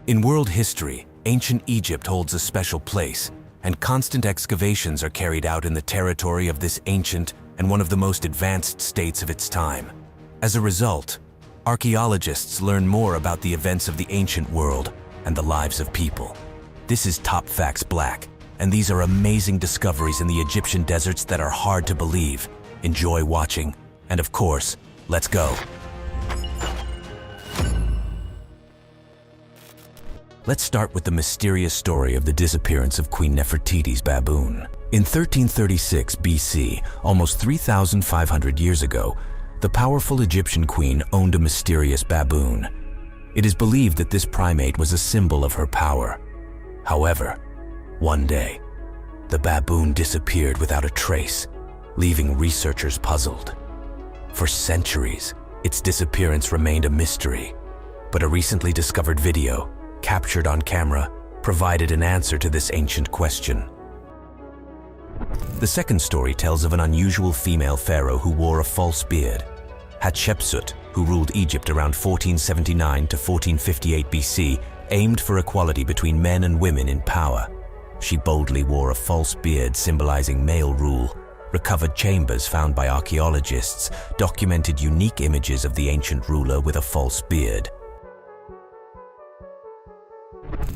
In world history, ancient Egypt holds a special place, and constant excavations are carried out in the territory of this ancient and one of the most advanced states of its time. As a result, archaeologists learn more about the events of the ancient world and the lives of people. This is TopFacts Black, and these are amazing discoveries in the Egyptian deserts that are hard to believe. Enjoy watching, and of course, let's go. Let's start with the mysterious story of the disappearance of Queen Nefertiti's baboon. In 1336 BC, almost 3,500 years ago, the powerful Egyptian queen owned a mysterious baboon. It is believed that this primate was a symbol of her power. However, one day, the baboon disappeared without a trace, leaving researchers puzzled. For centuries, its disappearance remained a mystery, but a recently discovered video, captured on camera, provided an answer to this ancient question. The second story tells of an unusual female pharaoh who wore a false beard. Hatshepsut, who ruled Egypt around 1479 to 1458 BC, aimed for equality between men and women in power. She boldly wore a false beard symbolizing male rule. Recovered chambers found by archaeologists documented unique images of the ancient ruler with a false beard.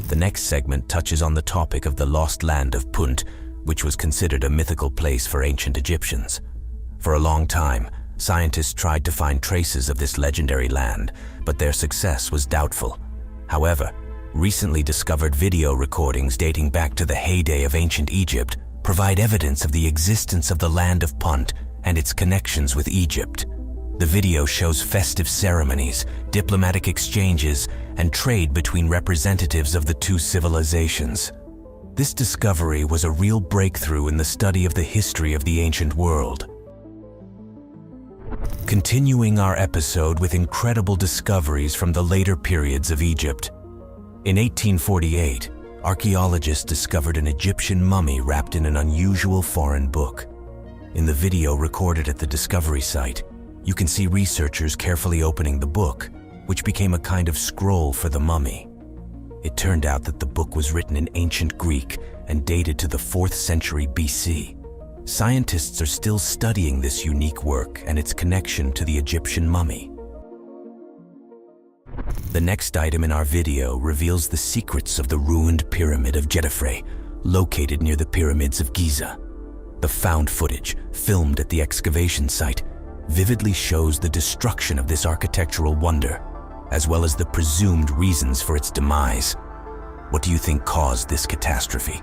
The next segment touches on the topic of the lost land of Punt, which was considered a mythical place for ancient Egyptians. For a long time, scientists tried to find traces of this legendary land, but their success was doubtful. However, recently discovered video recordings dating back to the heyday of ancient Egypt provide evidence of the existence of the land of Punt and its connections with Egypt. The video shows festive ceremonies, diplomatic exchanges, and trade between representatives of the two civilizations. This discovery was a real breakthrough in the study of the history of the ancient world. Continuing our episode with incredible discoveries from the later periods of Egypt. In 1848, archaeologists discovered an Egyptian mummy wrapped in an unusual foreign book. In the video recorded at the discovery site, you can see researchers carefully opening the book, which became a kind of scroll for the mummy. It turned out that the book was written in ancient Greek and dated to the 4th century BC. Scientists are still studying this unique work and its connection to the Egyptian mummy. The next item in our video reveals the secrets of the ruined pyramid of Djedefre, located near the pyramids of Giza. The found footage, filmed at the excavation site, vividly shows the destruction of this architectural wonder, as well as the presumed reasons for its demise. What do you think caused this catastrophe?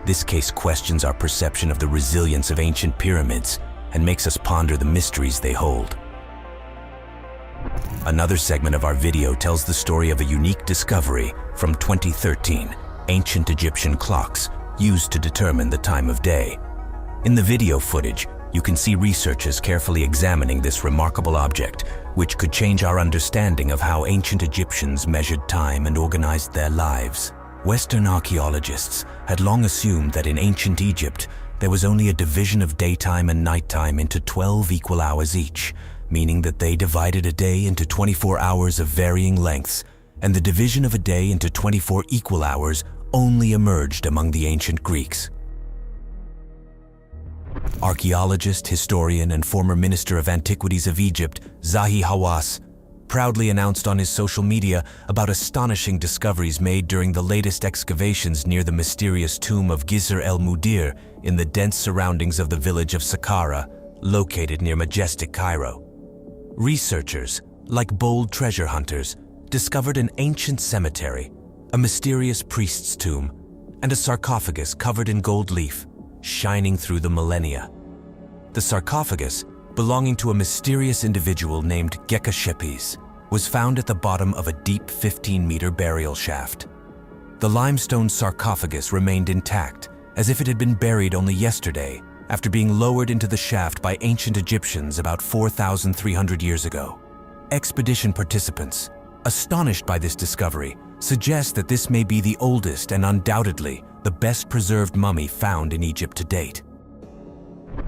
This case questions our perception of the resilience of ancient pyramids and makes us ponder the mysteries they hold. Another segment of our video tells the story of a unique discovery from 2013, ancient Egyptian clocks used to determine the time of day. In the video footage, you can see researchers carefully examining this remarkable object, which could change our understanding of how ancient Egyptians measured time and organized their lives. Western archaeologists had long assumed that in ancient Egypt, there was only a division of daytime and nighttime into 12 equal hours each, meaning that they divided a day into 24 hours of varying lengths, and the division of a day into 24 equal hours only emerged among the ancient Greeks. Archaeologist, historian, and former Minister of Antiquities of Egypt, Zahi Hawass, proudly announced on his social media about astonishing discoveries made during the latest excavations near the mysterious tomb of Gisr el-Mudir in the dense surroundings of the village of Saqqara, located near majestic Cairo. Researchers, like bold treasure hunters, discovered an ancient cemetery, a mysterious priest's tomb, and a sarcophagus covered in gold leaf, shining through the millennia. The sarcophagus, belonging to a mysterious individual named Gekashepes, was found at the bottom of a deep 15-meter burial shaft. The limestone sarcophagus remained intact, as if it had been buried only yesterday, after being lowered into the shaft by ancient Egyptians about 4,300 years ago. Expedition participants, astonished by this discovery, suggest that this may be the oldest and undoubtedly the best preserved mummy found in Egypt to date.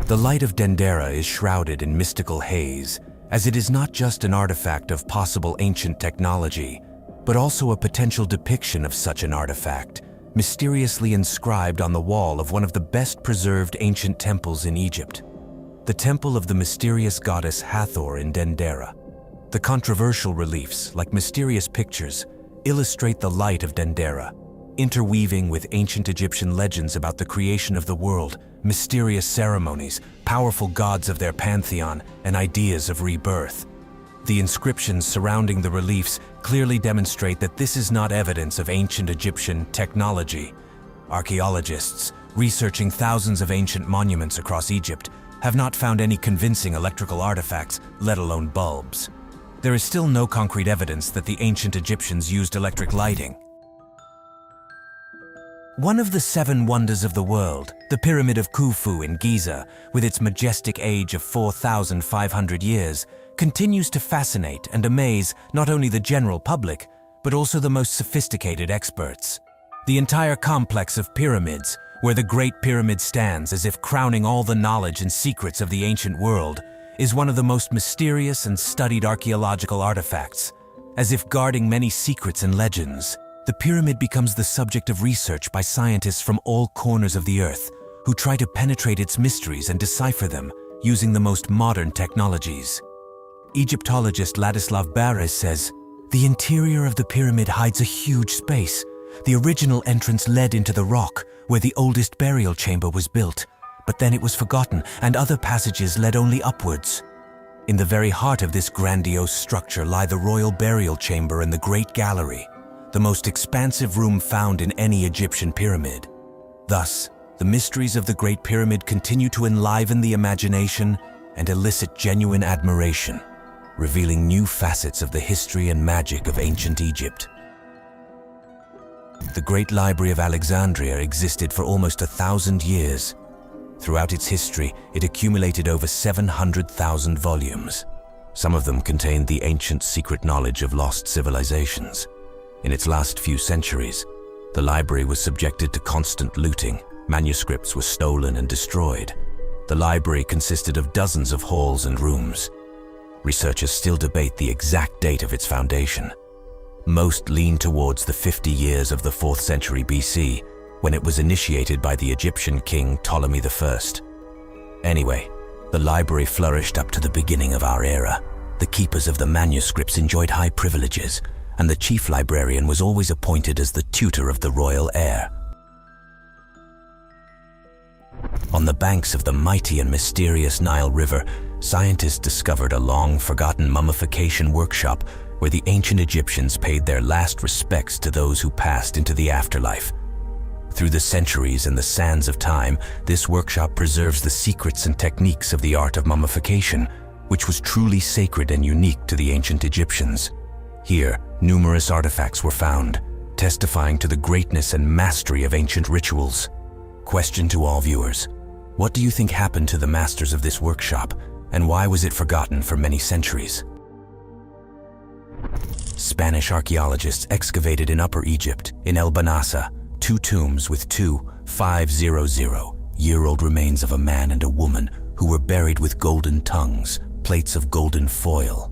The light of Dendera is shrouded in mystical haze, as it is not just an artifact of possible ancient technology, but also a potential depiction of such an artifact, mysteriously inscribed on the wall of one of the best-preserved ancient temples in Egypt, the temple of the mysterious goddess Hathor in Dendera. The controversial reliefs, like mysterious pictures, illustrate the light of Dendera, interweaving with ancient Egyptian legends about the creation of the world, mysterious ceremonies, powerful gods of their pantheon, and ideas of rebirth. The inscriptions surrounding the reliefs clearly demonstrate that this is not evidence of ancient Egyptian technology. Archaeologists, researching thousands of ancient monuments across Egypt, have not found any convincing electrical artifacts, let alone bulbs. There is still no concrete evidence that the ancient Egyptians used electric lighting. One of the 7 wonders of the world, the Pyramid of Khufu in Giza, with its majestic age of 4,500 years, continues to fascinate and amaze not only the general public, but also the most sophisticated experts. The entire complex of pyramids, where the Great Pyramid stands as if crowning all the knowledge and secrets of the ancient world, is one of the most mysterious and studied archaeological artifacts. As if guarding many secrets and legends, the pyramid becomes the subject of research by scientists from all corners of the earth, who try to penetrate its mysteries and decipher them using the most modern technologies. Egyptologist Ladislav Bares says, "The interior of the pyramid hides a huge space. The original entrance led into the rock, where the oldest burial chamber was built, but then it was forgotten and other passages led only upwards. In the very heart of this grandiose structure lie the royal burial chamber and the Great Gallery, the most expansive room found in any Egyptian pyramid. Thus, the mysteries of the Great Pyramid continue to enliven the imagination and elicit genuine admiration, revealing new facets of the history and magic of ancient Egypt." The Great Library of Alexandria existed for almost 1,000 years. Throughout its history, it accumulated over 700,000 volumes. Some of them contained the ancient secret knowledge of lost civilizations. In its last few centuries, the library was subjected to constant looting. Manuscripts were stolen and destroyed. The library consisted of dozens of halls and rooms. Researchers still debate the exact date of its foundation. Most lean towards the 50 years of the 4th century BC, when it was initiated by the Egyptian king Ptolemy I. Anyway, the library flourished up to the beginning of our era. The keepers of the manuscripts enjoyed high privileges, and the chief librarian was always appointed as the tutor of the royal heir. On the banks of the mighty and mysterious Nile River, scientists discovered a long-forgotten mummification workshop where the ancient Egyptians paid their last respects to those who passed into the afterlife. Through the centuries and the sands of time, this workshop preserves the secrets and techniques of the art of mummification, which was truly sacred and unique to the ancient Egyptians. Here, numerous artifacts were found, testifying to the greatness and mastery of ancient rituals. Question to all viewers: what do you think happened to the masters of this workshop, and why was it forgotten for many centuries? Spanish archaeologists excavated in Upper Egypt, in El Banasa, 2 tombs with 2 500-year-old remains of a man and a woman who were buried with golden tongues, plates of golden foil.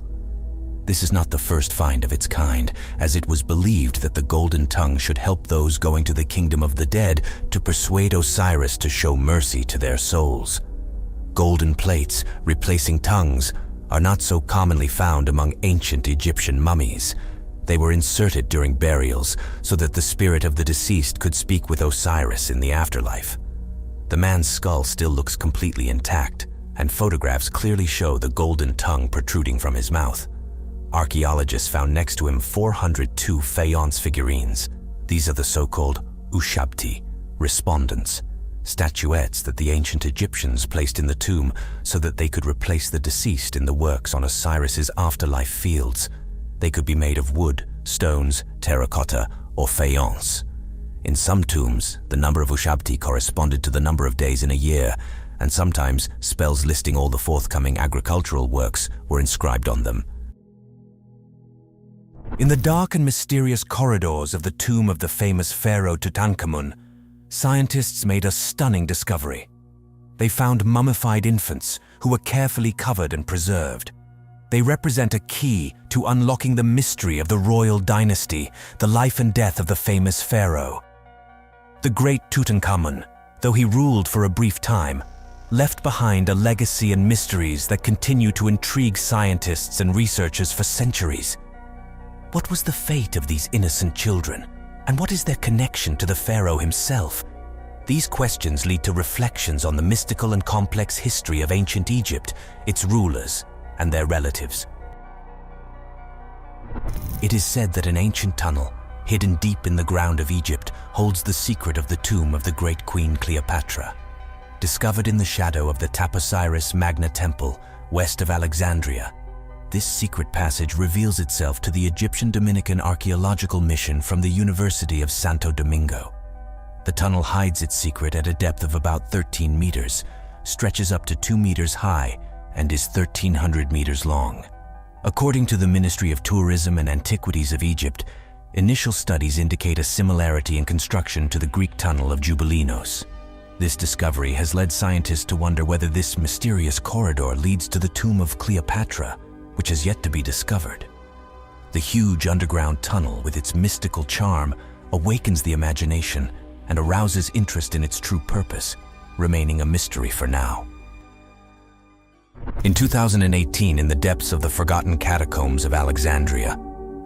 This is not the first find of its kind, as it was believed that the golden tongue should help those going to the kingdom of the dead to persuade Osiris to show mercy to their souls. Golden plates, replacing tongues, are not so commonly found among ancient Egyptian mummies. They were inserted during burials so that the spirit of the deceased could speak with Osiris in the afterlife. The man's skull still looks completely intact, and photographs clearly show the golden tongue protruding from his mouth. Archaeologists found next to him 402 faience figurines. These are the so-called ushabti, respondents, statuettes that the ancient Egyptians placed in the tomb so that they could replace the deceased in the works on Osiris's afterlife fields. They could be made of wood, stones, terracotta, or faience. In some tombs, the number of ushabti corresponded to the number of days in a year, and sometimes spells listing all the forthcoming agricultural works were inscribed on them. In the dark and mysterious corridors of the tomb of the famous pharaoh Tutankhamun, scientists made a stunning discovery. They found mummified infants who were carefully covered and preserved. They represent a key to unlocking the mystery of the royal dynasty, the life and death of the famous pharaoh. The great Tutankhamun, though he ruled for a brief time, left behind a legacy and mysteries that continue to intrigue scientists and researchers for centuries. What was the fate of these innocent children, and what is their connection to the pharaoh himself? These questions lead to reflections on the mystical and complex history of ancient Egypt, its rulers, and their relatives. It is said that an ancient tunnel, hidden deep in the ground of Egypt, holds the secret of the tomb of the great Queen Cleopatra. Discovered in the shadow of the Taposiris Magna Temple, west of Alexandria, this secret passage reveals itself to the Egyptian Dominican archaeological mission from the University of Santo Domingo. The tunnel hides its secret at a depth of about 13 meters, stretches up to 2 meters high, and is 1,300 meters long. According to the Ministry of Tourism and Antiquities of Egypt, initial studies indicate a similarity in construction to the Greek tunnel of Jubileenos. This discovery has led scientists to wonder whether this mysterious corridor leads to the tomb of Cleopatra, which has yet to be discovered. The huge underground tunnel, with its mystical charm, awakens the imagination and arouses interest in its true purpose, remaining a mystery for now. In 2018, in the depths of the forgotten catacombs of Alexandria,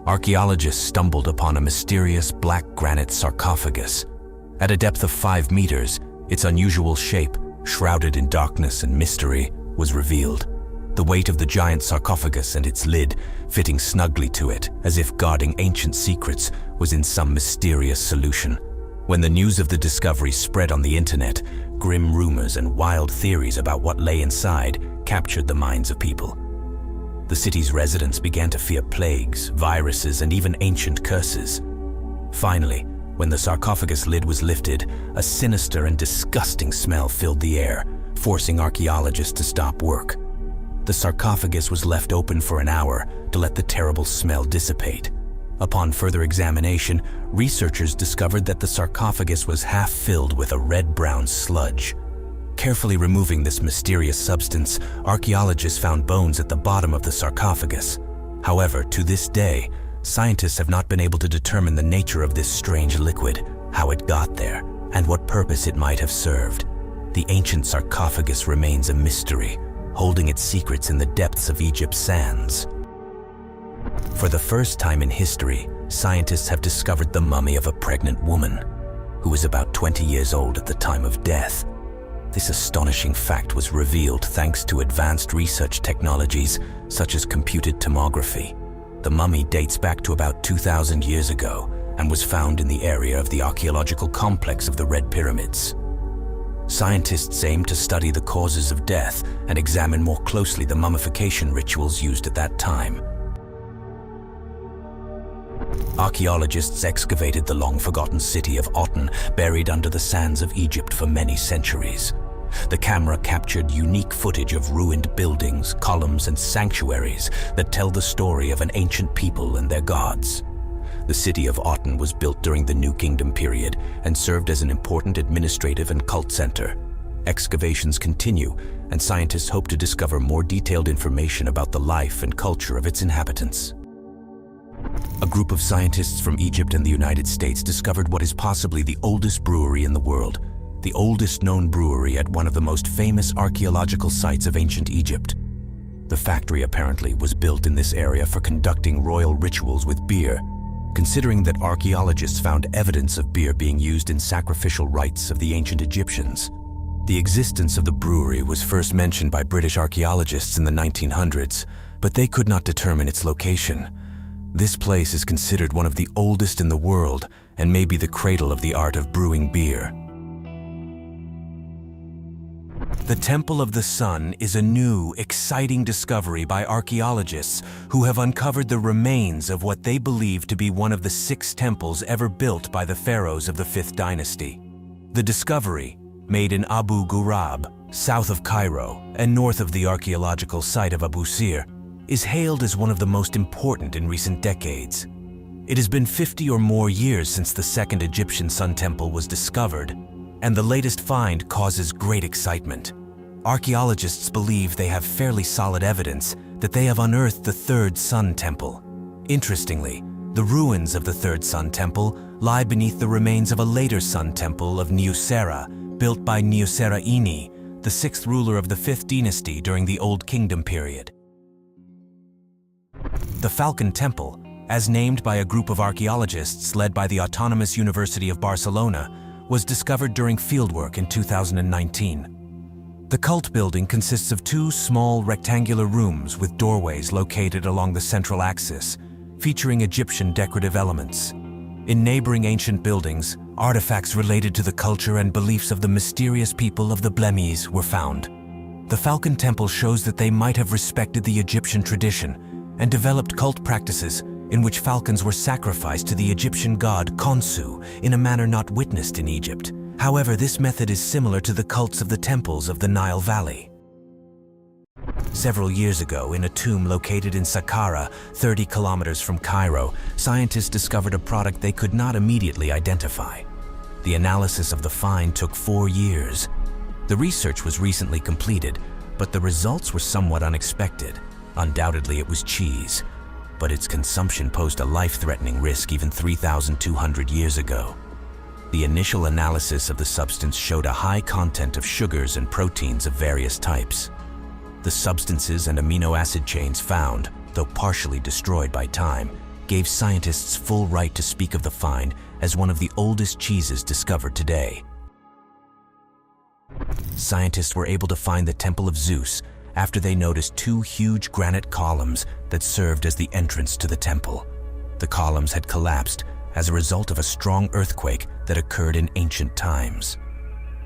archaeologists stumbled upon a mysterious black granite sarcophagus. At a depth of 5 meters, its unusual shape, shrouded in darkness and mystery, was revealed. The weight of the giant sarcophagus and its lid, fitting snugly to it, as if guarding ancient secrets, was in some mysterious solution. When the news of the discovery spread on the internet, grim rumors and wild theories about what lay inside captured the minds of people. The city's residents began to fear plagues, viruses, and even ancient curses. Finally, when the sarcophagus lid was lifted, a sinister and disgusting smell filled the air, forcing archaeologists to stop work. The sarcophagus was left open for an hour to let the terrible smell dissipate. Upon further examination, researchers discovered that the sarcophagus was half filled with a red-brown sludge. Carefully removing this mysterious substance, archaeologists found bones at the bottom of the sarcophagus. However, to this day, scientists have not been able to determine the nature of this strange liquid, how it got there, and what purpose it might have served. The ancient sarcophagus remains a mystery, holding its secrets in the depths of Egypt's sands. For the first time in history, scientists have discovered the mummy of a pregnant woman, who was about 20 years old at the time of death. This astonishing fact was revealed thanks to advanced research technologies such as computed tomography. The mummy dates back to about 2,000 years ago and was found in the area of the archaeological complex of the Red Pyramids. Scientists aim to study the causes of death and examine more closely the mummification rituals used at that time. Archaeologists excavated the long-forgotten city of Aten, buried under the sands of Egypt for many centuries. The camera captured unique footage of ruined buildings, columns, and sanctuaries that tell the story of an ancient people and their gods. The city of Aten was built during the New Kingdom period and served as an important administrative and cult center. Excavations continue, and scientists hope to discover more detailed information about the life and culture of its inhabitants. A group of scientists from Egypt and the United States discovered what is possibly the oldest brewery in the world, the oldest known brewery at one of the most famous archaeological sites of ancient Egypt. The factory apparently was built in this area for conducting royal rituals with beer, considering that archaeologists found evidence of beer being used in sacrificial rites of the ancient Egyptians. The existence of the brewery was first mentioned by British archaeologists in the 1900s, but they could not determine its location. This place is considered one of the oldest in the world and may be the cradle of the art of brewing beer. The Temple of the Sun is a new, exciting discovery by archaeologists who have uncovered the remains of what they believe to be one of the 6 temples ever built by the pharaohs of the 5th dynasty. The discovery, made in Abu Ghurab, south of Cairo and north of the archaeological site of Abu Sir, is hailed as one of the most important in recent decades. It has been 50 or more years since the second Egyptian Sun Temple was discovered, and the latest find causes great excitement. Archaeologists believe they have fairly solid evidence that they have unearthed the third Sun Temple. Interestingly, the ruins of the third Sun Temple lie beneath the remains of a later Sun Temple of Niuserra, built by Niuserra Ini, the sixth ruler of the 5th dynasty during the Old Kingdom period. The Falcon Temple, as named by a group of archaeologists led by the Autonomous University of Barcelona, was discovered during fieldwork in 2019. The cult building consists of 2 small rectangular rooms with doorways located along the central axis, featuring Egyptian decorative elements. In neighboring ancient buildings, artifacts related to the culture and beliefs of the mysterious people of the Blemmyes were found. The Falcon Temple shows that they might have respected the Egyptian tradition and developed cult practices in which falcons were sacrificed to the Egyptian god Khonsu in a manner not witnessed in Egypt. However, this method is similar to the cults of the temples of the Nile Valley. Several years ago, in a tomb located in Saqqara, 30 kilometers from Cairo, scientists discovered a product they could not immediately identify. The analysis of the find took 4 years. The research was recently completed, but the results were somewhat unexpected. Undoubtedly, it was cheese, but its consumption posed a life-threatening risk even 3,200 years ago. The initial analysis of the substance showed a high content of sugars and proteins of various types. The substances and amino acid chains found, though partially destroyed by time, gave scientists full right to speak of the find as one of the oldest cheeses discovered today. Scientists were able to find the Temple of Zeus after they noticed 2 huge granite columns that served as the entrance to the temple. The columns had collapsed as a result of a strong earthquake that occurred in ancient times.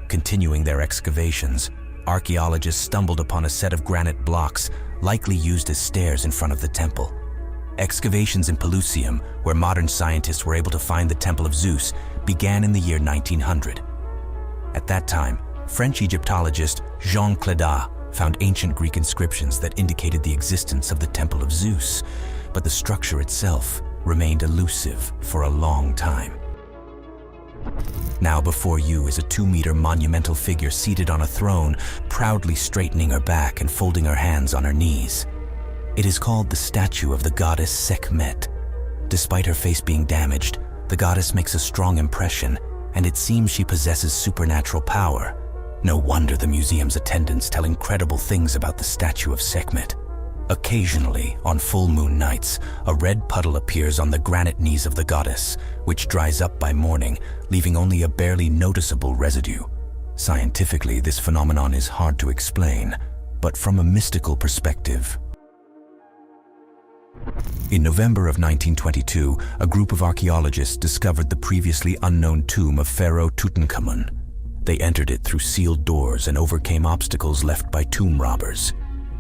Continuing their excavations, archaeologists stumbled upon a set of granite blocks likely used as stairs in front of the temple. Excavations in Pelusium, where modern scientists were able to find the Temple of Zeus, began in the year 1900. At that time, French Egyptologist Jean Clédat found ancient Greek inscriptions that indicated the existence of the Temple of Zeus, but the structure itself remained elusive for a long time. Now before you is a 2-meter monumental figure seated on a throne, proudly straightening her back and folding her hands on her knees. It is called the statue of the goddess Sekhmet. Despite her face being damaged, the goddess makes a strong impression, and it seems she possesses supernatural power. No wonder the museum's attendants tell incredible things about the statue of Sekhmet. Occasionally, on full moon nights, a red puddle appears on the granite knees of the goddess, which dries up by morning, leaving only a barely noticeable residue. Scientifically, this phenomenon is hard to explain, but from a mystical perspective. In November of 1922, a group of archaeologists discovered the previously unknown tomb of Pharaoh Tutankhamun. They entered it through sealed doors and overcame obstacles left by tomb robbers.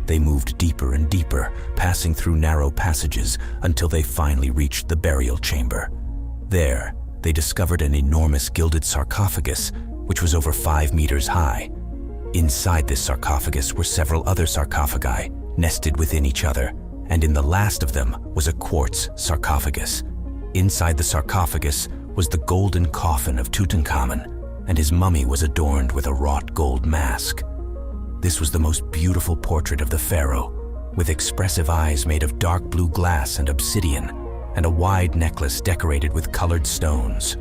They moved deeper and deeper, passing through narrow passages until they finally reached the burial chamber. There, they discovered an enormous gilded sarcophagus, which was over 5 meters high. Inside this sarcophagus were several other sarcophagi, nested within each other, and in the last of them was a quartz sarcophagus. Inside the sarcophagus was the golden coffin of Tutankhamun, and his mummy was adorned with a wrought gold mask. This was the most beautiful portrait of the pharaoh, with expressive eyes made of dark blue glass and obsidian, and a wide necklace decorated with colored stones.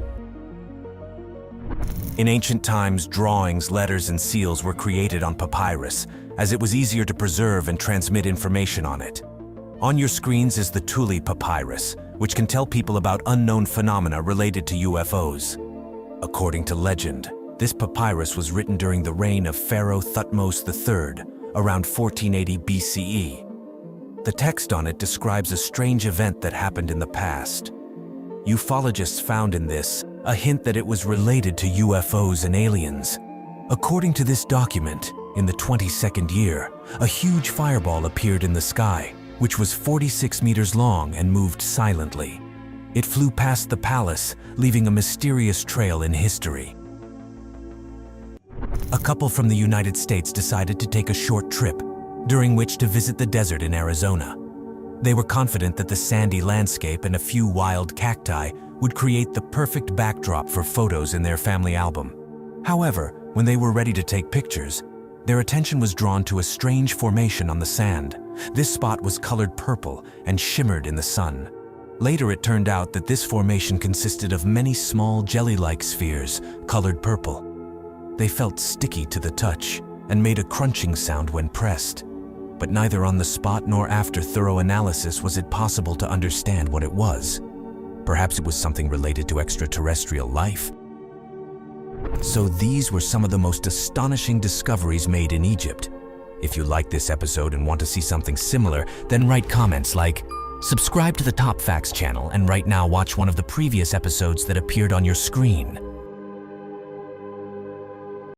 In ancient times, drawings, letters, and seals were created on papyrus, as it was easier to preserve and transmit information on it. On your screens is the Thule papyrus, which can tell people about unknown phenomena related to UFOs. According to legend, this papyrus was written during the reign of Pharaoh Thutmose III, around 1480 BCE. The text on it describes a strange event that happened in the past. Ufologists found in this a hint that it was related to UFOs and aliens. According to this document, in the 22nd year, a huge fireball appeared in the sky, which was 46 meters long and moved silently. It flew past the palace, leaving a mysterious trail in history. A couple from the United States decided to take a short trip, during which to visit the desert in Arizona. They were confident that the sandy landscape and a few wild cacti would create the perfect backdrop for photos in their family album. However, when they were ready to take pictures, their attention was drawn to a strange formation on the sand, This spot was colored purple and shimmered in the sun. Later, it turned out that this formation consisted of many small jelly-like spheres, colored purple. They felt sticky to the touch and made a crunching sound when pressed. But neither on the spot nor after thorough analysis was it possible to understand what it was. Perhaps it was something related to extraterrestrial life. So these were some of the most astonishing discoveries made in Egypt. If you like this episode and want to see something similar, then write comments like, subscribe to the TopFacts channel, and right now watch one of the previous episodes that appeared on your screen.